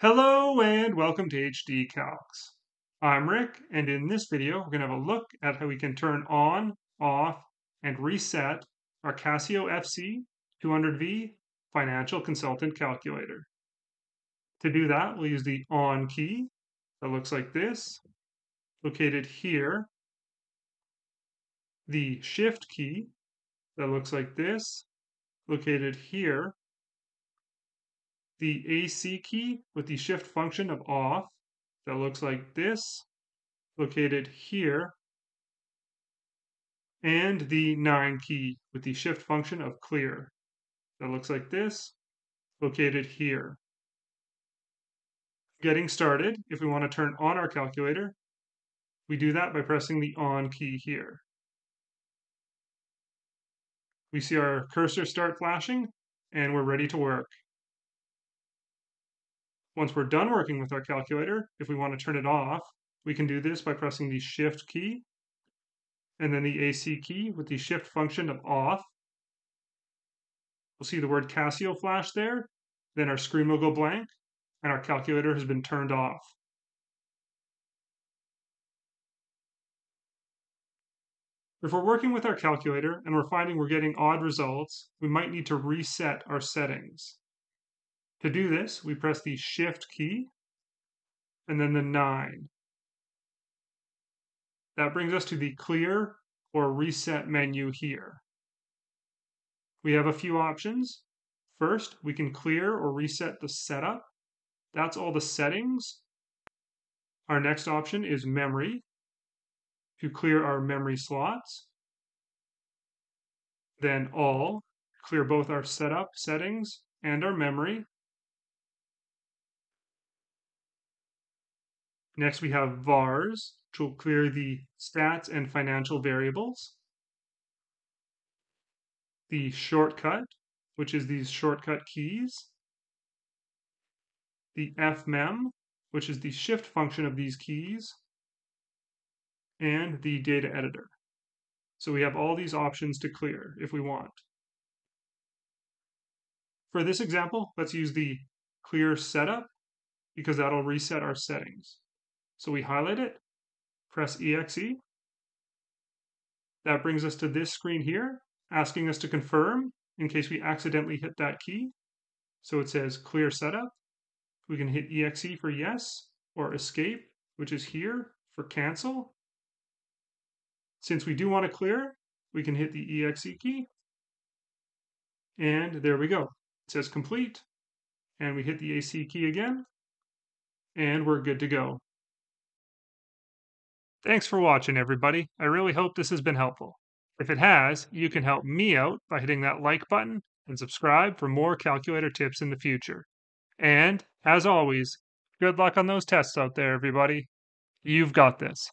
Hello and welcome to HD Calcs. I'm Rick, and in this video, we're going to have a look at how we can turn on, off, and reset our Casio FC 200V Financial Consultant Calculator. To do that, we'll use the on key that looks like this, located here, the shift key that looks like this, located here, the AC key with the shift function of off that looks like this, located here, and the 9 key with the shift function of clear that looks like this, located here. Getting started, if we want to turn on our calculator, we do that by pressing the on key here. We see our cursor start flashing, and we're ready to work. Once we're done working with our calculator, if we want to turn it off, we can do this by pressing the shift key and then the AC key with the shift function of off. We'll see the word Casio flash there, then our screen will go blank, and our calculator has been turned off. If we're working with our calculator and we're finding we're getting odd results, we might need to reset our settings. To do this, we press the Shift key and then the 9. That brings us to the Clear or Reset menu here. We have a few options. First, we can clear or reset the setup. That's all the settings. Our next option is Memory, to clear our memory slots. Then All, clear both our setup settings and our memory. Next, we have VARs, which will clear the stats and financial variables. The shortcut, which is these shortcut keys. The FMEM, which is the shift function of these keys. And the data editor. So we have all these options to clear if we want. For this example, let's use the clear setup because that'll reset our settings. So we highlight it, press EXE. That brings us to this screen here, asking us to confirm in case we accidentally hit that key. So it says clear setup. We can hit EXE for yes, or escape, which is here, for cancel. Since we do want to clear, we can hit the EXE key. And there we go. It says complete. And we hit the AC key again. And we're good to go. Thanks for watching, everybody. I really hope this has been helpful. If it has, you can help me out by hitting that like button and subscribe for more calculator tips in the future. And, as always, good luck on those tests out there, everybody. You've got this.